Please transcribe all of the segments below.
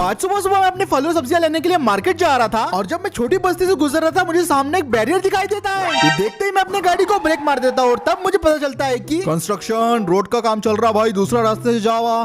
आज सुबह सुबह मैं अपने फलों सब्जियां लेने के लिए मार्केट जा रहा था और जब मैं छोटी बस्ती से गुजर रहा था मुझे सामने एक बैरियर दिखाई देता है। ये देखते ही मैं अपनी गाड़ी को ब्रेक मार देता हूँ और तब मुझे पता चलता है कि कंस्ट्रक्शन रोड का काम चल रहा भाई, दूसरा रास्ते से जावा।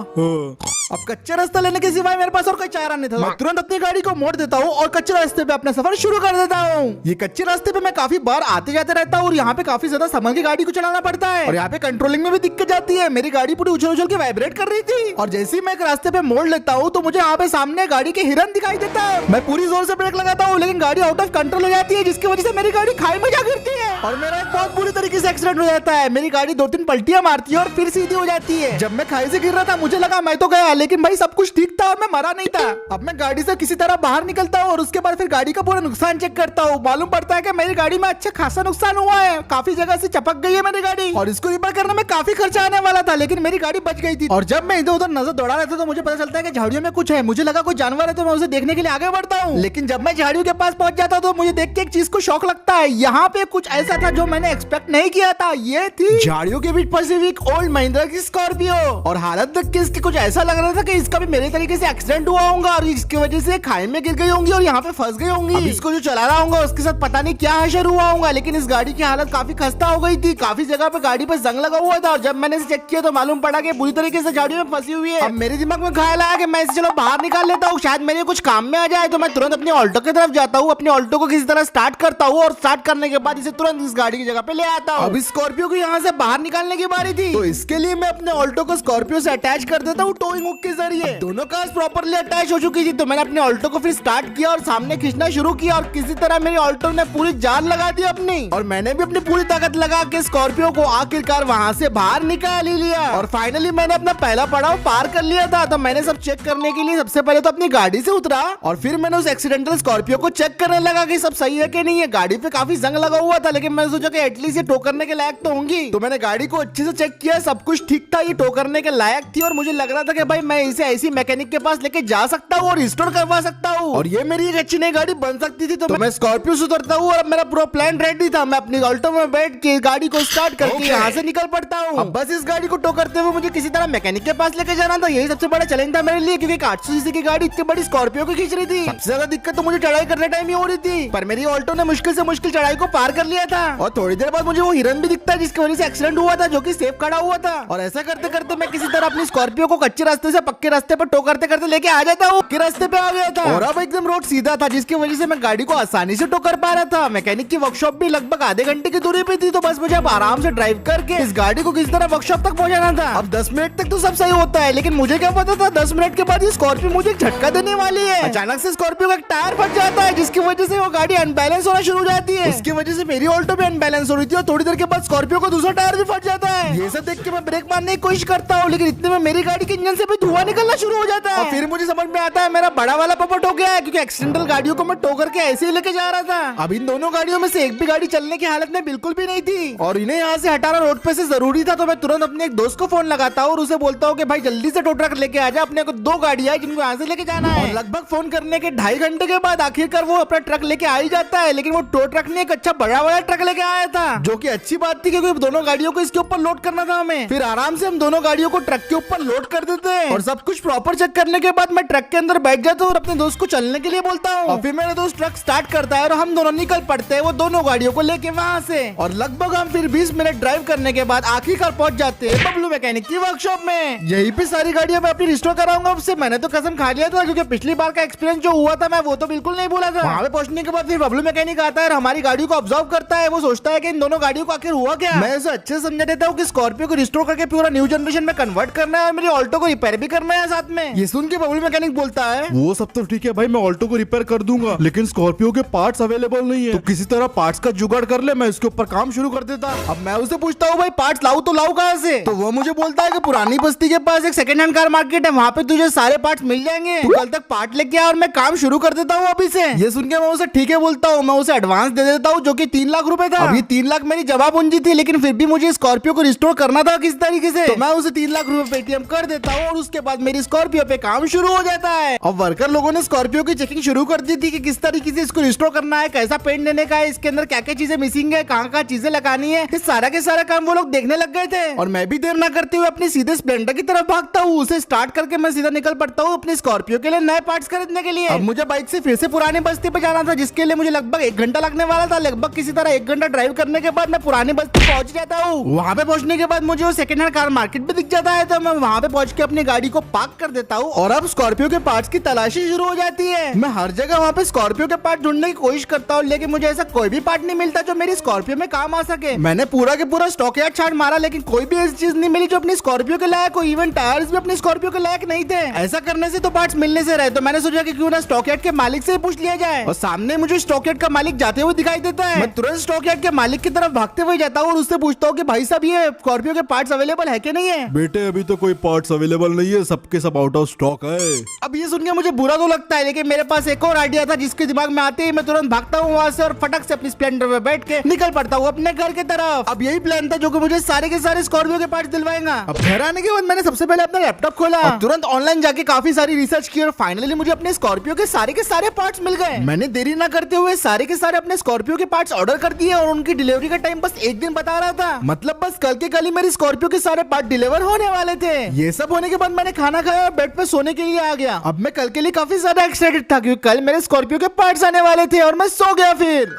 अब कच्चे रास्ता लेने के सिवाय मेरे पास और कोई चारा नहीं था। मैं तुरंत अपनी गाड़ी को मोड़ देता हूँ और कच्चे रास्ते पे अपना सफर शुरू कर देता हूँ। ये कच्चे रास्ते पे मैं काफी बार आते जाते रहता हूँ और यहाँ पे काफी ज्यादा संभल की गाड़ी को चलाना पड़ता है और यहाँ पे कंट्रोलिंग में भी दिक्कत जाती है। मेरी गाड़ी पूरी उछल उछल के वाइब्रेट कर रही थी और जैसे ही मैं एक रास्ते पे मोड़ लेता हूँ तो मुझे यहाँ पे सामने गाड़ी के हिरन दिखाई देता है। मैं पूरी जोर से ब्रेक लगाता हूँ लेकिन गाड़ी आउट ऑफ कंट्रोल हो जाती है जिसकी वजह से मेरी गाड़ी खाई में जा गिरती है और मेरा एक बहुत बुरी तरीके से एक्सीडेंट हो जाता है। मेरी गाड़ी 2-3 पलटियां मारती है और फिर सीधी हो जाती है। जब मैं खाई से गिर रहा था मुझे लगा मैं तो गया, लेकिन भाई सब कुछ ठीक था और मैं मरा नहीं था। अब मैं गाड़ी से किसी तरह बाहर निकलता हूँ और उसके बाद फिर गाड़ी का पूरा नुकसान चेक करता हूँ। मालूम पड़ता है कि मेरी गाड़ी में अच्छा खासा नुकसान हुआ है, काफी जगह से चपक गई है मेरी गाड़ी और इसको रिपेयर करने में काफी खर्चा आने वाला था, लेकिन मेरी गाड़ी बच गई थी। और जब मैं इधर उधर नजर दौड़ा रहा था तो मुझे पता चलता है कि झाड़ियों में कुछ है। मुझे लगा कोई जानवर है तो मैं उसे देखने के लिए आगे बढ़ता हूँ, लेकिन जब मैं झाड़ियों के पास पहुंच जाता हूँ तो मुझे देख के एक चीज को शौक लगता है। यहाँ पे कुछ ऐसा था जो मैंने एक्सपेक्ट नहीं किया था। ये थी झाड़ियों के बीच फंसी हुई एक ओल्ड महिंद्रा की स्कॉर्पियो और हालत देख के इसकी कुछ ऐसा लग रहा था कि इसका भी मेरे तरीके से एक्सीडेंट हुआ होगा और इसकी वजह से खाई में गिर गई होंगी और यहाँ पे फंस गई होंगी। अब इसको जो चला रहा होगा उसके साथ पता नहीं क्या हशर हुआ होगा, लेकिन इस गाड़ी की हालत काफी खस्ता हो गई थी। काफी जगह पे गाड़ी पे जंग लगा हुआ था और जब मैंने इसे चेक किया तो मालूम पड़ा कि बुरी तरीके से झाड़ियों में फंसी हुई है। अब मेरे दिमाग में ख्याल आया कि मैं इसे चलो बाहर निकाल लेता हूँ, शायद मेरे कुछ काम में आ जाए। तो मैं तुरंत अपनी ऑल्टो की तरफ जाता हूँ, अपनी ऑल्टो को किसी तरह स्टार्ट करता हूँ और स्टार्ट करने के बाद इसे तुरंत इस गाड़ी की जगह पे ले आता हूँ। अब इस स्कॉर्पियो को यहाँ से बाहर निकालने की बारी थी, तो इसके लिए मैं अपने ऑल्टो को स्कॉर्पियो से अटैच कर देता हूँ टोइंग हुक के जरिए। दोनों कार्स प्रॉपर्ली अटैच हो चुकी थी तो मैंने अपने ऑल्टो को फिर स्टार्ट किया और सामने खींचना शुरू किया और किसी तरह मेरी ऑल्टो ने पूरी जान लगा दी अपनी और मैंने भी अपनी पूरी ताकत लगा के स्कॉर्पियो को आखिरकार वहाँ से बाहर निकाल ही लिया और फाइनली मैंने अपना पहला पड़ाव पार कर लिया था। तो मैंने सब चेक करने के लिए सबसे पहले तो अपनी गाड़ी से उतरा और फिर मैंने उस एक्सीडेंटल स्कॉर्पियो को चेक करने लगा कि सब सही है कि नहीं है। गाड़ी पे काफी जंग लगा हुआ था लेकिन मैंने सोचा कि एटलीस्ट ये टो करने के लायक तो होंगी, तो मैंने गाड़ी को अच्छे से चेक किया, सब कुछ ठीक था, ये टो करने के लायक थी और मुझे लग रहा था कि भाई मैं इसे ऐसी मैकेनिक के पास लेके जा सकता हूँ और रिस्टोर करवा सकता हूँ और ये मेरी एक अच्छी नई गाड़ी बन सकती थी। तो मैं स्कॉर्पियो से उतरता हूँ और मेरा पूरा प्लान रेडी था। मैं अपनी ऑल्टो में बैठ के गाड़ी को स्टार्ट करके यहाँ से निकल पड़ता हूँ। अब बस इस गाड़ी को टो करते हुए मुझे किसी तरह मैकेनिक के पास लेके जाना था, यही सबसे बड़ा चैलेंज था मेरे लिए, क्योंकि 800 सीसी की गाड़ी इतनी बड़ी स्कॉर्पियो को खींच रही थी। सबसे ज्यादा दिक्कत तो मुझे चढ़ाई करने टाइम ही हो रही थी, पर मेरी ऑल्टो ने मुश्किल से मुश्किल चढ़ाई को पार कर लिया था और थोड़ी देर बाद मुझे वो हिरन भी दिखता है जिसकी वजह से एक्सीडेंट हुआ था, जो कि सेफ खड़ा हुआ था। और ऐसा करते करते मैं किसी तरह अपनी स्कॉर्पियो को कच्चे रास्ते से पक्के रास्ते पर टो करते करते लेके आ जाता हूँ। पक्के रास्ते पे आ गया था और अब एकदम रोड सीधा था जिसकी वजह से मैं गाड़ी को आसानी से टो कर पा रहा था। मैकेनिक की वर्कशॉप भी लगभग आधे घंटे की दूरी पे थी, तो बस मुझे अब आराम से ड्राइव करके इस गाड़ी को किसी तरह वर्कशॉप तक पहुंचाना था। अब 10 मिनट तक तो सब सही होता है, लेकिन मुझे क्या पता था 10 मिनट के बाद ये स्कॉर्पियो मुझे एक झटका देने वाली है। अचानक से स्कॉर्पियो का एक टायर फट जाता है जिसकी वजह से वो गाड़ी अनबैलेंस होना शुरू हो जाती है। इसकी वजह से मेरी ऑल्टो भी अनबैलेंस हो रही थी और थोड़ी देर के बाद स्कॉर्पियो को दूसरा टायर भी फट जाता है। ये सब देख के मैं ब्रेक मारने की कोशिश करता हूँ, लेकिन इतने में मेरी गाड़ी के इंजन से भी धुआं निकलना शुरू हो जाता है और फिर मुझे समझ में आता है मेरा बड़ा वाला पपट हो गया है, क्योंकि एक्सीडेंटल गाड़ियों को मैं टो करके ऐसे ही लेके जा रहा था। अब इन दोनों गाड़ियों में से एक भी गाड़ी चलने की हालत में बिल्कुल भी नहीं थी और इन्हें यहाँ से हटाना रोड पे से जरूरी था। तो मैं तुरंत अपने एक दोस्त को फोन लगाता हूँ और उसे बोलता हूँ कि भाई जल्दी से टो ट्रक लेके आ जा, अपने को 2 गाड़ियां है जिनको यहाँ से लेके जाना है। और लगभग फोन करने के 2.5 घंटे के बाद आखिरकार वो अपना ट्रक लेके आ ही जाता है, लेकिन वो टो ट्रक ने एक अच्छा बड़ा वाला ट्रक लेके आया था, जो कि अच्छी बात थी क्योंकि दोनों गाड़ियों को इसके ऊपर लोड करना था हमें। फिर आराम से हम दोनों गाड़ियों को ट्रक के ऊपर लोड कर देते हैं और सब कुछ प्रॉपर चेक करने के बाद मैं ट्रक के अंदर बैठ जाता हूँ और अपने दोस्त को चलने के लिए बोलता हूँ और फिर मेरा दोस्त ट्रक स्टार्ट करता है और हम दोनों निकल पड़ते हैं वो दोनों गाड़ियों को लेके वहाँ से। और लगभग हम फिर 20 मिनट ड्राइव करने के बाद आखिरकार पहुंच जाते हैं बबलू मैकेनिक की वर्कशॉप में। यही पे सारी गाड़ियां मैं अपनी रिस्टोर कराऊंगा उससे, मैंने तो कसम खा लिया था, क्योंकि पिछली बार का एक्सपीरियंस जो हुआ था मैं वो तो बिल्कुल नहीं भूला था। वहाँ पे पहुंचने के बाद फिर बबलू मैकेनिक आता है और हमारी गाड़ी को ऑब्जर्व करता है। वो सोचता है कि इन दोनों गाड़ियों को आखिर हुआ क्या। मैं उसे अच्छे से समझा देता हूँ कि स्कॉर्पियो को रिस्टोर करके पूरा न्यू जनरेशन में कन्वर्ट करना है और मेरी ऑल्टो को रिपेयर भी करना है साथ में। ये सुन के बबलू मैकेनिक बोलता है वो सब तो ठीक है भाई, मैं ऑल्टो को रिपेयर कर दूंगा, लेकिन स्कॉर्पियो के पार्ट्स अवेलेबल नहीं है, तो किसी तरह पार्ट्स का जुगाड़ कर ले, मैं इसके ऊपर काम शुरू कर देता। अब मैं उससे पूछता हूँ भाई पार्ट्स लाऊं तो लाऊं कहाँ से, तो वो मुझे बोलता है कि पुरानी बस्ती के पास एक सेकंड हैंड कार मार्केट है, वहाँ पे तुझे सारे पार्ट्स मिल जाएंगे, तू कल तक पार्ट लेके आ और मैं काम शुरू कर देता हूँ अभी से। ये सुन के मैं उसे ठीक है बोलता हूँ। मैं उसे एडवांस दे देता हूँ जो कि 3 लाख रुपए था। अभी 3 लाख मेरी जवाब पूंजी थी, लेकिन फिर भी मुझे स्कॉर्पियो को रिस्टोर करना था किस तरीके से, तो मैं उसे 3 लाख रुपए पेटीएम कर देता हूँ और उस उसके बाद मेरी स्कॉर्पियो पे काम शुरू हो जाता है। अब वर्कर लोगों ने स्कॉर्पियो की चेकिंग शुरू कर दी थी कि किस तरीके से इसको रिस्टोर करना है, कैसा पेंट देने का है, इसके अंदर क्या क्या चीजें मिसिंग है, कहाँ चीजें लगानी है, ये सारा के सारा काम वो लोग देखने लग गए थे। और मैं भी देर ना करते हुए अपने सीधे स्प्लेंडर की तरफ भागता हूँ। उसे स्टार्ट करके मैं सीधा निकल पड़ता हूँ अपनी स्कॉर्पियो के लिए नए पार्ट्स खरीदने के लिए। अब मुझे बाइक से फिर से पुरानी बस्ती पे जाना था, जिसके लिए मुझे लगभग 1 घंटा लगने वाला था। लगभग किसी तरह 1 घंटा ड्राइव करने के बाद मैं पुरानी बस्ती पहुंच जाता हूँ। वहाँ पे पहुंचने के बाद मुझे वो सेकंड हैंड कार मार्केट भी दिख जाता है, तो मैं वहाँ पे पहुंच के अपनी गाड़ी को पार्क कर देता हूँ और अब स्कॉर्पियो के पार्ट्स की तलाशी शुरू हो जाती है। मैं हर जगह वहाँ पे स्कॉर्पियो के पार्ट ढूंढने की कोशिश करता हूँ, लेकिन मुझे ऐसा कोई भी पार्ट नहीं मिलता जो मेरी स्कॉर्पियो में काम आ सके। मैंने पूरा के पूरा स्टॉक यार्ड छाट मारा, लेकिन कोई भी ऐसी चीज नहीं मिली जो अपनी स्कॉर्पियो के लायक हो। इवन टायर्स भी अपनी स्कॉर्पियो के लायक नहीं थे। ऐसा करने से तो पार्ट्स मिलने से रहे, तो मैंने सोचा कि क्यों ना स्टॉक यार्ड के मालिक से पूछ लिया जाए। और सामने मुझे स्टॉक यार्ड का मालिक जाते हुए दिखाई देता है। मैं तुरंत स्टॉक यार्ड के मालिक की तरफ भागते हुए जाता हूँ और उससे पूछता हूँ कि भाई साहब ये स्कॉर्पियो के पार्ट्स अवेलेबल है कि नहीं है। बेटे अभी तो कोई पार्ट्स अवेलेबल नहीं है, सबके सब आउट ऑफ स्टॉक है। अब ये सुन के मुझे बुरा तो लगता है, लेकिन मेरे पास एक और आइडिया था जिसके दिमाग में आते ही मैं तुरंत भागता हूँ वहाँ से और फटक से अपनी स्प्लेंडर में बैठ के निकल पड़ता हूँ अपने घर की तरफ। अब यही प्लान था जो कि मुझे सारे के सारे स्कॉर्पियो के पार्ट्स दिलवाएगा। अब घर आने के बाद मैंने सबसे पहले अपना लैपटॉप खोला और तुरंत ऑनलाइन जाके काफी सारी रिसर्च की और फाइनली मुझे अपने स्कॉर्पियो के सारे पार्ट्स मिल गए। मैंने देरी ना करते हुए सारे के सारे अपने स्कॉर्पियो के पार्ट्स ऑर्डर कर दिए और उनकी डिलीवरी का टाइम बस 1 दिन बता रहा था। मतलब बस कल के कल ही मेरी स्कॉर्पियो के सारे पार्ट डिलीवर होने वाले थे। ये सब होने के बाद मैंने खाना खाया और बेड पे सोने के लिए आ गया। अब मैं कल के लिए काफी ज्यादा एक्साइटेड था क्योंकि कल मेरे स्कॉर्पियो के पार्ट्स आने वाले थे और मैं सो गया। फिर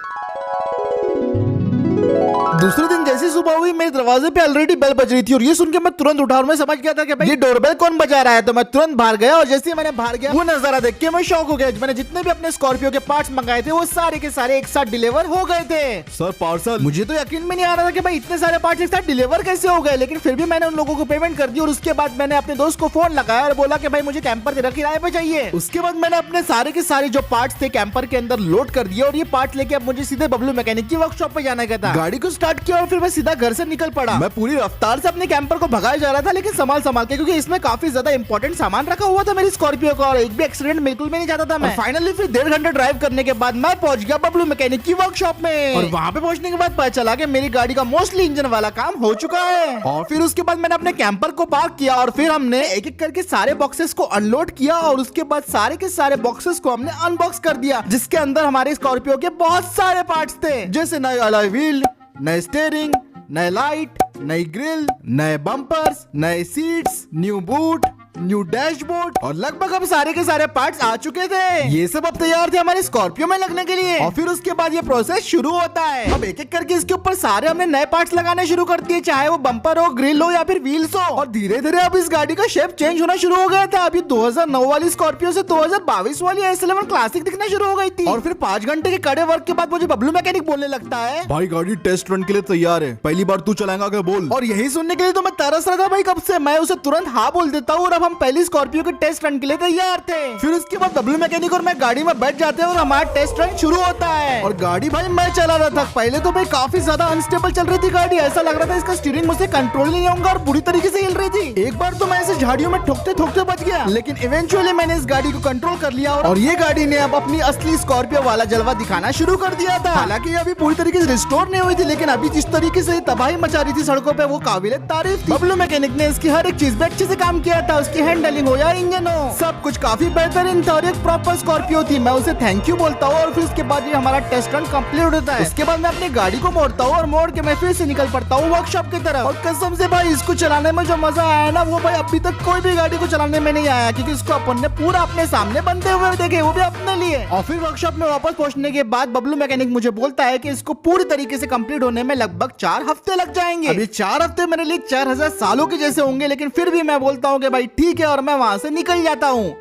दूसरे दिन जैसे सुबह हुई मेरे दरवाजे पे ऑलरेडी बेल बज रही थी और ये सुन के मैं तुरंत उठा और मैं समझ गया था कि भाई ये डोरबेल कौन बजा रहा है। तो मैं तुरंत बाहर गया और जैसे ही मैंने बाहर गया वो नजारा देख के मैं शॉक हो गया। मैंने जितने भी अपने स्कॉर्पियो के पार्ट्स मंगाए थे वो सारे के सारे एक साथ डिलीवर हो गए थे। सर पार्सल मुझे तो यकीन में नहीं आ रहा था कि भाई इतने सारे पार्ट्स एक साथ डिलीवर कैसे हो गए, लेकिन फिर भी मैंने उन लोगों को पेमेंट कर दी और उसके बाद मैंने अपने दोस्त को फोन लगाया और बोला कि भाई मुझे कैंपर तेरा किराए पे चाहिए। उसके बाद मैंने अपने सारे के सारे जो पार्ट्स थे कैंपर के अंदर लोड कर दिया और ये पार्ट्स लेके अब मुझे सीधे बबलू मैकेनिक की वर्कशॉप पे जाना था। गाड़ी को स्टार्ट किया और फिर मैं सीधा घर से निकल पड़ा। मैं पूरी रफ्तार से अपने कैंपर को भगाया जा रहा था, लेकिन संभाल के, क्योंकि इसमें काफी ज्यादा इंपॉर्टेंट सामान रखा हुआ था मेरी स्कॉर्पियो का और एक भी एक्सीडेंट बिल्कुल भी नहीं चाहता था मैं। फाइनली फिर 1.5 घंटा ड्राइव करने के बाद मैं पहुंच गया बबलू मैकेनिक की वर्कशॉप में और वहां पे पहुंचने के बाद पता चला कि मेरी गाड़ी का मोस्टली इंजन वाला काम हो चुका है। और फिर उसके बाद मैंने अपने कैंपर को पार्क किया और फिर हमने एक एक करके सारे बॉक्सेस को अनलोड किया और उसके बाद सारे के सारे बॉक्सेस को हमने अनबॉक्स कर दिया, जिसके अंदर हमारे स्कॉर्पियो के बहुत सारे पार्ट्स थे, जैसे नए अलॉय व्हील, नए स्टीयरिंग, नए लाइट, नई ग्रिल, नए बम्पर्स, नए seats, new boot, new dashboard और लगभग अब सारे के सारे पार्ट्स आ चुके थे। ये सब अब तैयार थे हमारे स्कॉर्पियो में लगने के लिए और फिर उसके बाद ये प्रोसेस शुरू होता है। अब एक एक करके इसके ऊपर सारे हमने नए पार्ट्स लगाने शुरू कर दिए, चाहे वो बम्पर हो, ग्रिल हो या फिर व्हील्स हो। और धीरे धीरे अब इस गाड़ी का शेप चेंज होना शुरू हो गया था। अभी 2009 वाली स्कॉर्पियो से 2022 वाली S11 क्लासिक दिखना शुरू हो गई थी। और फिर 5 घंटे के कड़े वर्क के बाद मुझे बबलू मैकेनिक बोलने लगता है, भाई गाड़ी टेस्ट रन के लिए तैयार है, पहली बार तू चलाएगा क्या बोल। और यही सुनने के लिए तो मैं तरस रहा था भाई कब से। मैं उसे तुरंत हाँ बोल देता हूँ और अब हम पहली स्कॉर्पियो के टेस्ट रन के लिए तैयार थे। फिर उसके बाद बबलू मैकेनिक और मैं गाड़ी में बैठ जाते हैं और हमारा टेस्ट रन शुरू होता है। और गाड़ी भाई मैं चला रहा था। पहले तो भाई काफी ज्यादा अनस्टेबल चल रही थी गाड़ी, ऐसा लग रहा था इसका स्टीयरिंग मुझसे कंट्रोल नहीं होगा और बुरी तरीके से हिल रही थी। एक बार तो मैं ऐसे झाड़ियों में ठोकते ठोकते बच गया, लेकिन इवेंचुअली मैंने इस गाड़ी को कंट्रोल कर लिया और ये गाड़ी ने अब अपनी असली स्कॉर्पियो वाला जलवा दिखाना शुरू कर दिया था। हालांकि अभी पूरी तरीके से रिस्टोर नहीं हुई थी, लेकिन अभी जिस तरीके से तबाही मचा रही थी सड़कों पे वो काबिल तारीफ थी। बबलू मैकेनिक ने इसकी हर एक चीज पे अच्छे से काम किया था, उसकी हैंडलिंग हो या इंजन हो, सब कुछ काफी बेहतरीन था और एक प्रॉपर स्कॉर्पियो थी। मैं उसे थैंक यू बोलता हूँ और फिर उसके बाद ये हमारा टेस्ट रन कंप्लीट होता है। उसके बाद मैं अपनी गाड़ी को मोड़ता हूँ और मोड़ के मैं फिर से निकल पड़ता हूँ वर्कशॉप की तरफ। और कसम से भाई इसको चलाने में जो मजा आया ना वो भाई अभी तक कोई भी गाड़ी को चलाने में नहीं आया, क्योंकि इसको अपन ने पूरा अपने सामने बनते हुए देखे, वो भी अपने लिए। और फिर वर्कशॉप में वापस पहुंचने के बाद बबलू मैकेनिक मुझे बोलता है कि इसको पूरी तरीके से कंप्लीट होने में लगभग 4 हफ्ते लग जाएंगे। अभी 4 हफ्ते मेरे लिए 4000 सालों के जैसे होंगे, लेकिन फिर भी मैं बोलता हूँ कि भाई ठीक है और मैं वहां से निकल जाता हूँ।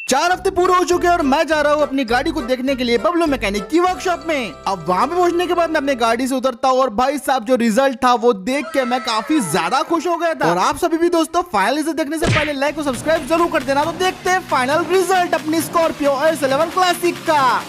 4 हफ्ते पूरे हो चुके हैं और मैं जा रहा हूँ अपनी गाड़ी को देखने के लिए बबलू मैकेनिक की वर्कशॉप में। अब वहां पे पहुंचने के बाद मैं अपनी गाड़ी से उतरता हूँ और भाई साहब जो रिजल्ट था वो देख के मैं काफी ज्यादा खुश हो गया था। और आप सभी भी दोस्तों फाइनल से देखने से पहले लाइक और सब्सक्राइब जरूर कर देना। तो देखते हैं फाइनल रिजल्ट अपनी स्कॉर्पियो S11 क्लासिक का।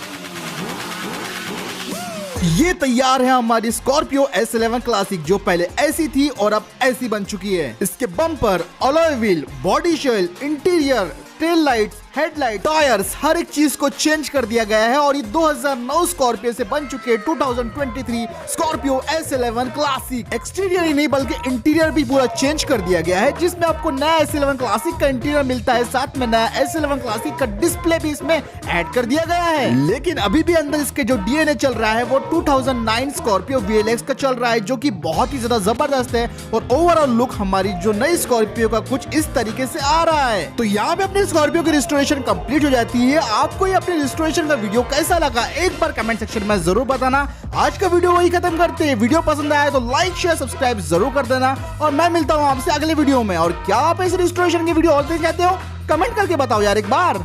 ये तैयार है हमारी स्कॉर्पियो S11 क्लासिक, जो पहले ऐसी थी और अब ऐसी बन चुकी है। इसके bumper, alloy wheel, body shell, interior, tail lights, headlight, tyres, हर एक चीज को चेंज कर दिया गया है और ये 2009 स्कॉर्पियो से बन चुके 2023 स्कॉर्पियो S11 क्लासिक। एक्सटीरियर ही नहीं बल्कि इंटीरियर भी पूरा चेंज कर दिया गया है, जिसमें आपको नया S11 क्लासिक का इंटीरियर मिलता है, साथ में नया S11 क्लासिक का डिस्प्ले भी इसमें ऐड कर दिया गया है। लेकिन अभी भी अंदर इसके जो डीएनए चल रहा है वो 2009 स्कॉर्पियो VLX का चल रहा है, जो कि बहुत ही ज्यादा जबरदस्त है और ओवरऑल लुक हमारी जो नई स्कॉर्पियो का कुछ इस तरीके से आ रहा है। तो यहाँ पे अपनी स्कॉर्पियो की रिस्टोरेशन कंप्लीट हो जाती है। आपको ये अपनी रिस्टोरेशन का वीडियो कैसा लगा एक बार कमेंट सेक्शन में जरूर बताना। आज का वीडियो वही खत्म करते हैं। वीडियो पसंद आया तो लाइक शेयर सब्सक्राइब जरूर कर देना और मैं मिलता हूँ आपसे अगले वीडियो में। और क्या आप इस रिस्टोरेशन की वीडियो और देखना चाहते हो कमेंट करके बताओ यार एक बार।